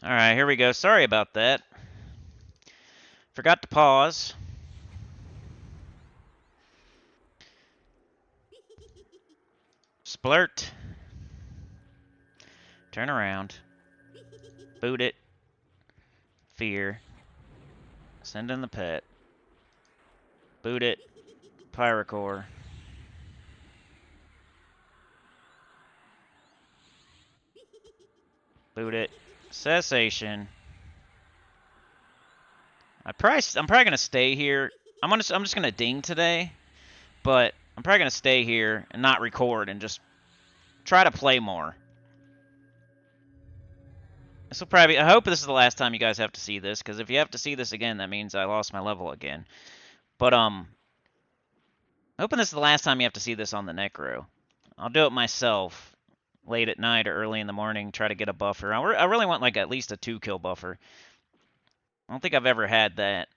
[SPEAKER 1] All right, here we go. Sorry about that. Forgot to pause. Splurt. Turn around. Boot it. Fear. Send in the pet. Boot it. Pyrocore. Boot it. Cessation. I'm probably gonna stay here. I'm just gonna ding today, but I'm probably gonna stay here and not record and just try to play more. This will probably. I hope this is the last time you guys have to see this, because if you have to see this again, that means I lost my level again. But hoping this is the last time you have to see this on the Necro. I'll do it myself late at night or early in the morning. Try to get a buffer. I really want like at least a 2-kill buffer. I don't think I've ever had that.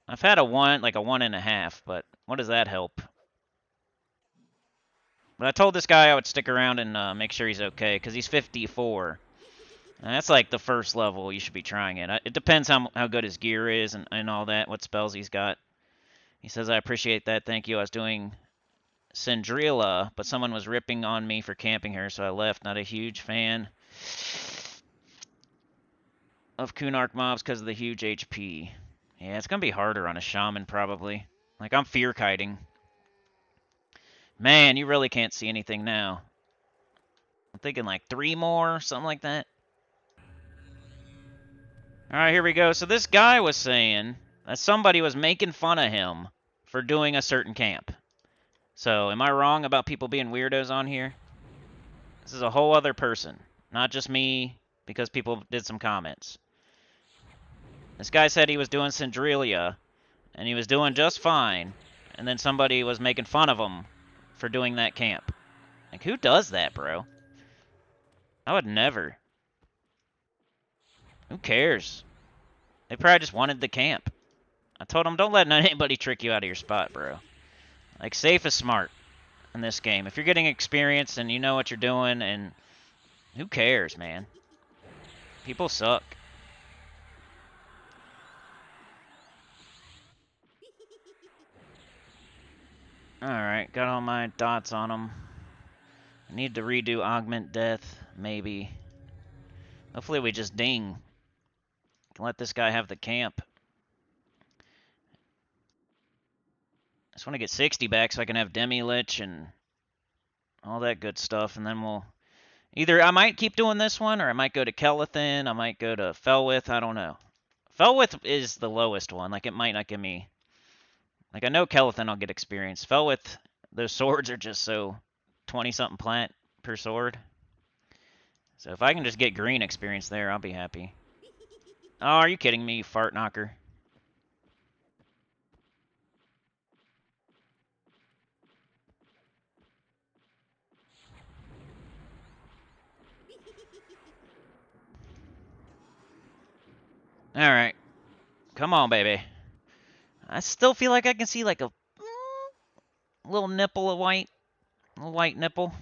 [SPEAKER 1] I've had a 1.5, but what does that help? But I told this guy I would stick around and make sure he's okay, because he's 54. And that's like the first level you should be trying it. It depends how good his gear is and all that, what spells he's got. He says, I appreciate that, thank you. I was doing Cindrila, but someone was ripping on me for camping her, so I left. Not a huge fan of Kunark mobs because of the huge HP. Yeah, it's going to be harder on a shaman, probably. Like, I'm fear kiting. Man, you really can't see anything now. I'm thinking like 3 more, something like that. Alright, here we go. So this guy was saying that somebody was making fun of him for doing a certain camp. So, am I wrong about people being weirdos on here? This is a whole other person. Not just me, because people did some comments. This guy said he was doing Cindrila, and he was doing just fine, and then somebody was making fun of him for doing that camp. Like, who does that, bro? I would never. Who cares? They probably just wanted the camp. I told them, don't let anybody trick you out of your spot, bro. Like, safe is smart in this game. If you're getting experience and you know what you're doing, and who cares, man? People suck. Alright, got all my dots on them. I need to redo Augment Death, maybe. Hopefully we just ding. Can let this guy have the camp. I just want to get 60 back so I can have Demi-Lich and all that good stuff, and then we'll... Either I might keep doing this one, or I might go to Kelethin, I might go to Felwith, I don't know. Felwith is the lowest one, like it might not give me... Like I know Kelethin I'll get experience. Felwith, those swords are just so 20-something plat per sword. So if I can just get green experience there, I'll be happy. Oh, are you kidding me, you fart knocker? Alright. Come on, baby. I still feel like I can see like a little nipple of white. A little white nipple.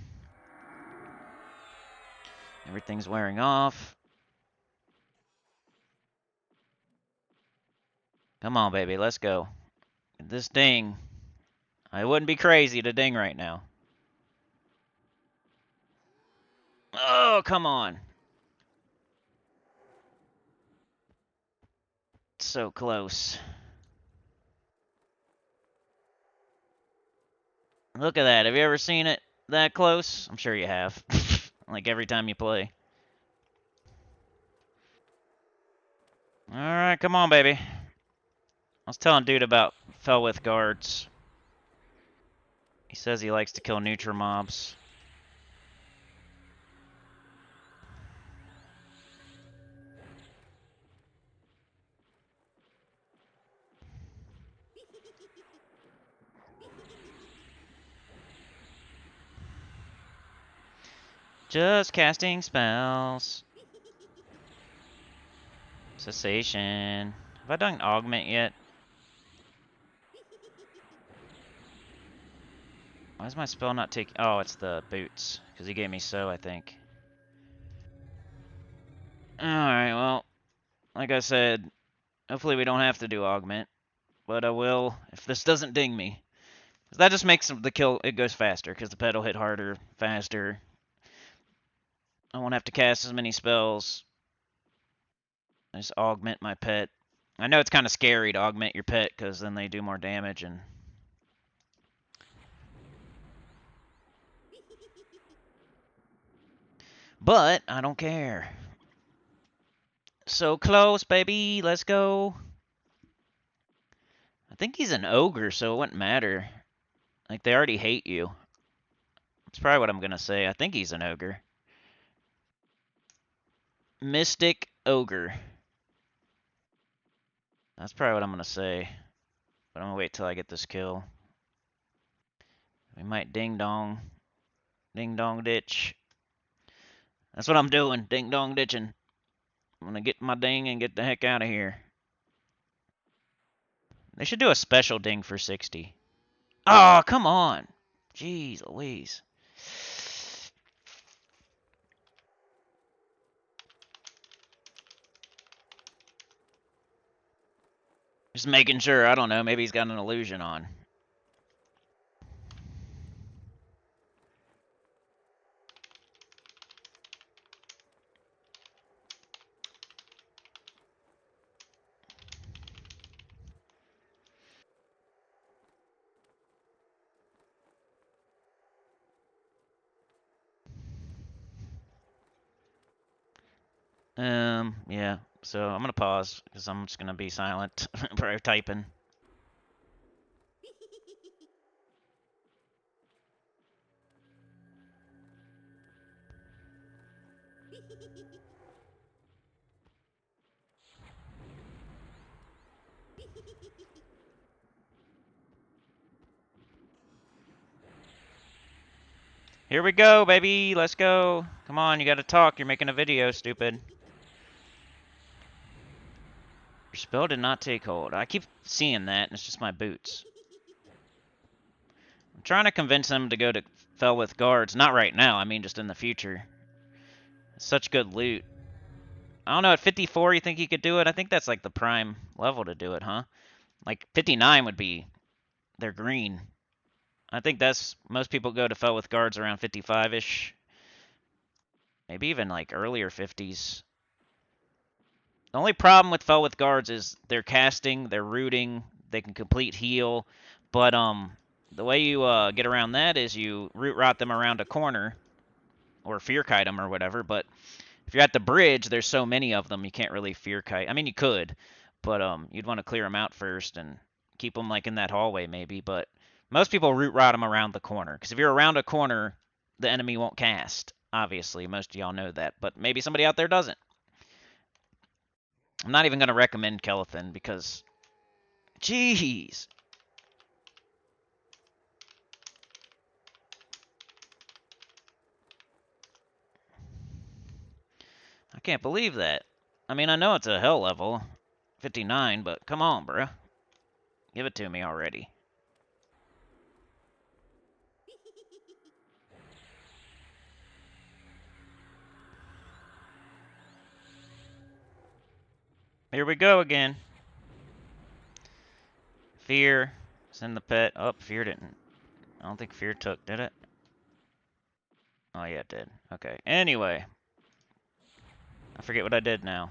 [SPEAKER 1] Everything's wearing off. Come on, baby. Let's go. This ding. I wouldn't be crazy to ding right now. Oh, come on. So close. Look at that. Have you ever seen it that close? I'm sure you have. Like every time you play. Alright, come on, baby. I was telling dude about Felwith guards. He says he likes to kill neutral mobs. Just casting spells. Cessation. Have I done augment yet? Why is my spell not taking... Oh, it's the boots. Because he gave me so, I think. Alright, well. Like I said, hopefully we don't have to do augment. But I will if this doesn't ding me. That just makes the kill... It goes faster. Because the pet will hit harder, faster. I won't have to cast as many spells. I just augment my pet. I know it's kind of scary to augment your pet, because then they do more damage, and... But I don't care. So close, baby. Let's go. I think he's an ogre, so it wouldn't matter. Like, they already hate you. That's probably what I'm going to say. I think he's an ogre. Mystic ogre. That's probably what I'm going to say. But I'm going to wait till I get this kill. We might ding dong. Ding dong ditch. That's what I'm doing. Ding dong ditching. I'm going to get my ding and get the heck out of here. They should do a special ding for 60. Oh, come on. Jeez Louise. Just making sure. I don't know. Maybe he's got an illusion on. Yeah. So I'm gonna pause because I'm just gonna be silent, probably typing. Here we go, baby. Let's go. Come on, you gotta talk. You're making a video, stupid. Your spell did not take hold. I keep seeing that, and it's just my boots. I'm trying to convince them to go to Fell with Guards. Not right now, I mean just in the future. It's such good loot. I don't know, at 54 you think you could do it? I think that's like the prime level to do it, huh? Like 59 would be their green. I think that's most people go to Fell with Guards around 55-ish. Maybe even like earlier 50s. The only problem with Fell with Guards is they're casting, they're rooting, they can complete heal, but the way you get around that is you root rot them around a corner, or fear kite them or whatever, but if you're at the bridge, there's so many of them, you can't really fear kite. I mean, you could, but you'd want to clear them out first and keep them like in that hallway maybe, but most people root rot them around the corner, because if you're around a corner, the enemy won't cast, obviously. Most of y'all know that, but maybe somebody out there doesn't. I'm not even going to recommend Kelethin because, jeez. I can't believe that. I mean, I know it's a hell level, 59, but come on, bruh. Give it to me already. Here we go again. Fear. Send the pet. Oh, Fear didn't. I don't think Fear took, did it? Oh, yeah, it did. Okay. Anyway. I forget what I did now.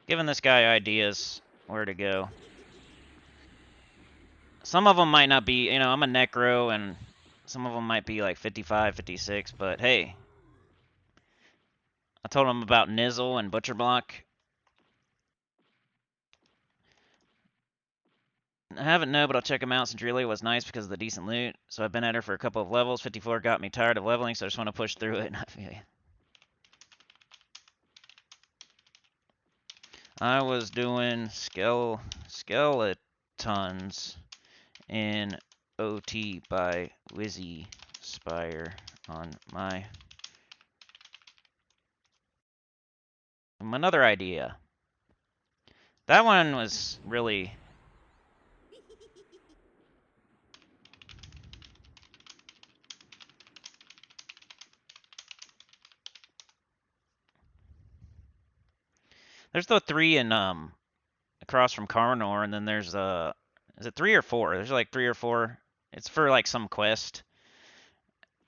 [SPEAKER 1] Giving this guy ideas where to go. Some of them might not be, you know, I'm a Necro, and some of them might be like 55, 56, but hey. I told him about Nizzle and Butcher Block. I haven't no, but I'll check them out since Relay was nice because of the decent loot. So I've been at her for a couple of levels. 54 got me tired of leveling, so I just want to push through it. I was doing skeletons in OT by Wizzy Spire on my... Another idea. That one was really... There's the 3 in across from Carnor, and then there's is it 3 or 4? There's like 3 or 4. It's for like some quest.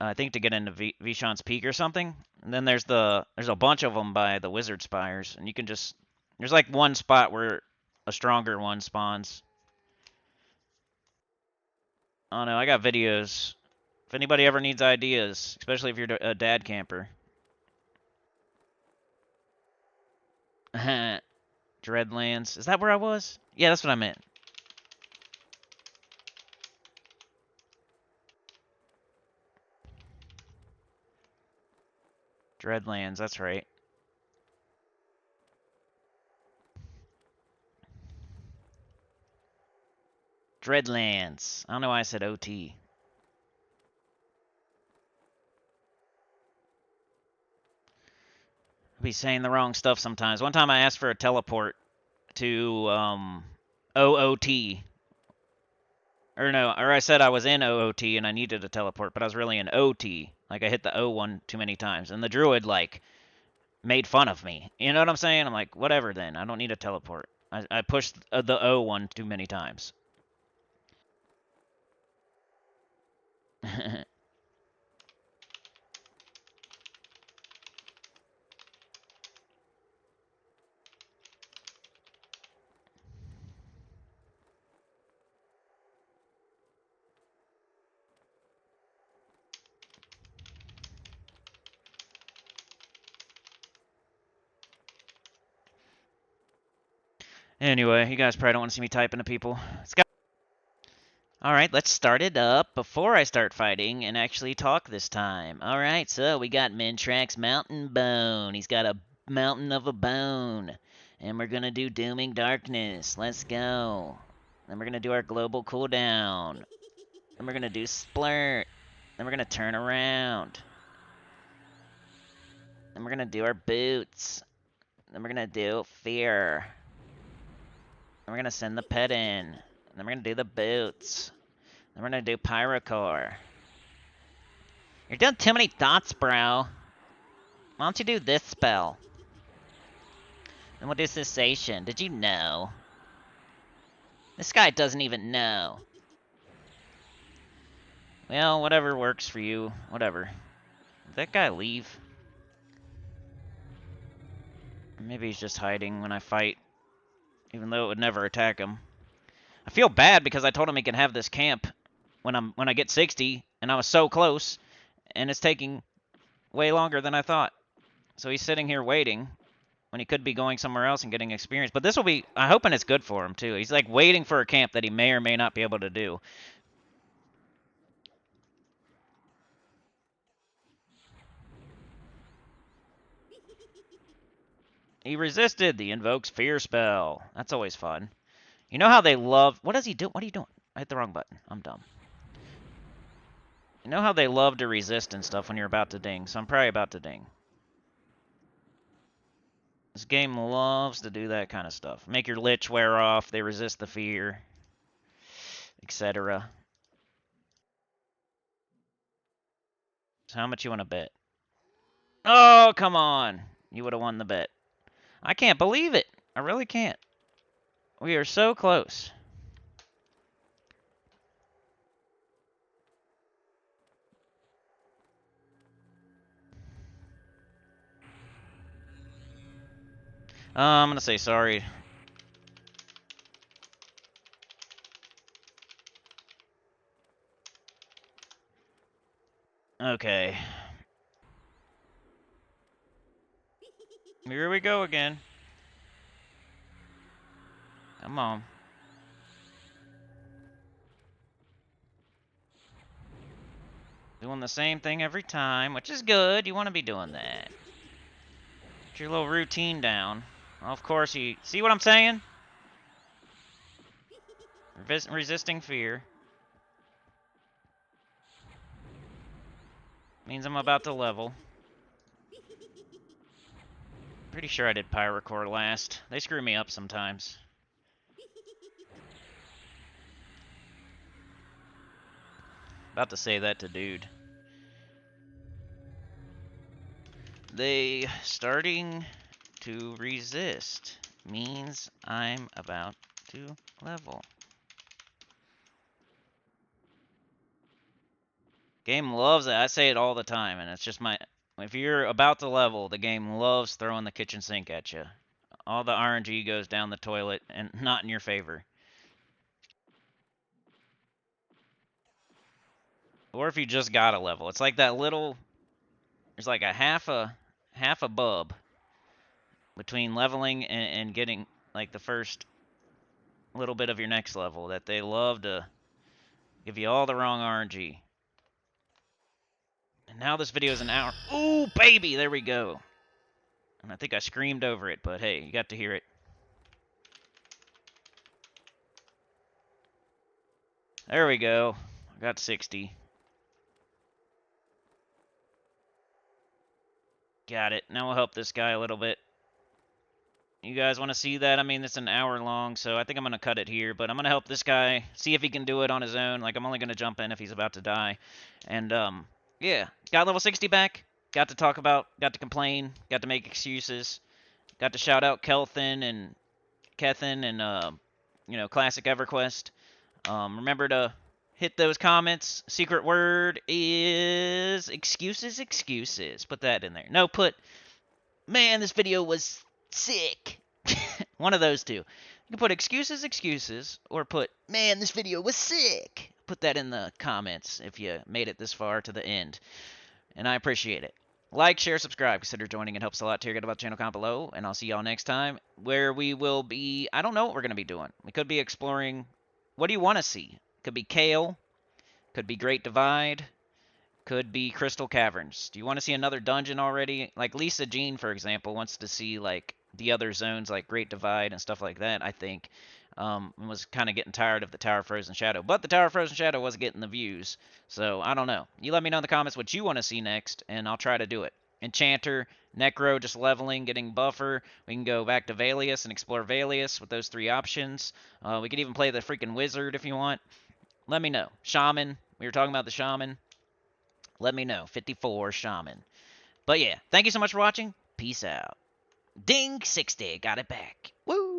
[SPEAKER 1] I think to get into Vishan's Peak or something. And then there's a bunch of them by the Wizard Spires, and you can just there's like one spot where a stronger one spawns. Oh no, I got videos If anybody ever needs ideas, especially if you're a dad camper. Dreadlands. Is that where I was? Yeah, that's what I meant. Dreadlands, that's right. Dreadlands. I don't know why I said OT. I'll be saying the wrong stuff sometimes. One time I asked for a teleport to OOT. Or no, or I said I was in OOT and I needed a teleport, but I was really in OT. Like I hit the O one too many times. And the druid like made fun of me. You know what I'm saying? I'm like, whatever then. I don't need a teleport. I pushed the O one too many times. Anyway, you guys probably don't want to see me typing to people. Alright, let's start it up before I start fighting and actually talk this time. Alright, so we got Mintrax's Mountain Bone. He's got a mountain of a bone. And we're gonna do Dooming Darkness. Let's go. Then we're gonna do our global cooldown. Then we're gonna do Splurt. Then we're gonna turn around. Then we're gonna do our boots. Then we're gonna do Fear. Then we're gonna send the pet in. Then we're gonna do the boots. Then we're gonna do Pyrocore. You're doing too many dots, bro. Why don't you do this spell? Then we'll do Cessation. Did you know? This guy doesn't even know. Well, whatever works for you. Whatever. Did that guy leave? Maybe he's just hiding when I fight. Even though it would never attack him. I feel bad because I told him he can have this camp when I get 60, and I was so close, and it's taking way longer than I thought. So he's sitting here waiting when he could be going somewhere else and getting experience. But this will be, I'm hoping it's good for him too. He's like waiting for a camp that he may or may not be able to do. He resisted the invokes fear spell. That's always fun. You know how they love, what does he do? What are you doing? I hit the wrong button. I'm dumb. You know how they love to resist and stuff when you're about to ding, so I'm probably about to ding. This game loves to do that kind of stuff. Make your lich wear off, they resist the fear, etc. So how much you want to bet? Oh, come on. You would have won the bet. I can't believe it. I really can't. We are so close. I'm going to say sorry. Okay. Here we go again. Come on. Doing the same thing every time, which is good. You want to be doing that. Get your little routine down. Well, of course, you see what I'm saying? Resisting fear. Means I'm about to level. Pretty sure I did Pyrocore last. They screw me up sometimes. About to say that to dude. They starting to resist means I'm about to level. Game loves it. I say it all the time, and it's just my... If you're about to level, the game loves throwing the kitchen sink at you. All the RNG goes down the toilet, and not in your favor. Or if you just got a level. It's like that little, there's like a half a bub between leveling and getting like the first little bit of your next level that they love to give you all the wrong RNG. And now this video is an hour. Ooh, baby, there we go. And I think I screamed over it, but hey, you got to hear it. There we go. I got 60. Got it. Now we'll help this guy a little bit. You guys want to see that? I mean, it's an hour long, so I think I'm going to cut it here. But I'm going to help this guy, see if he can do it on his own. Like, I'm only going to jump in if he's about to die. And, yeah. Got level 60 back. Got to talk about, got to complain, got to make excuses. Got to shout out Kelthin and Kethin and, you know, classic EverQuest. Remember to hit those comments. Secret word is excuses, excuses. Put that in there. No, put, man, this video was sick. One of those two. You can put excuses, excuses, or put, man, this video was sick. Put that in the comments if you made it this far to the end. And I appreciate it. Like, share, subscribe. Consider joining. It helps a lot. Get about the channel comment below. And I'll see y'all next time where we will be, I don't know what we're going to be doing. We could be exploring, what do you want to see? Could be Kale. Could be Great Divide. Could be Crystal Caverns. Do you want to see another dungeon already? Like Lisa Jean, for example, wants to see like the other zones like Great Divide and stuff like that, I think. Was kind of getting tired of the Tower of Frozen Shadow. But the Tower of Frozen Shadow was getting the views. So, I don't know. You let me know in the comments what you want to see next, and I'll try to do it. Enchanter, Necro, just leveling, getting buffer. We can go back to Valius and explore Valius with those three options. We could even play the freaking Wizard if you want. Let me know. Shaman. We were talking about the Shaman. Let me know. 54 Shaman. But yeah, thank you so much for watching. Peace out. Ding 60. Got it back. Woo!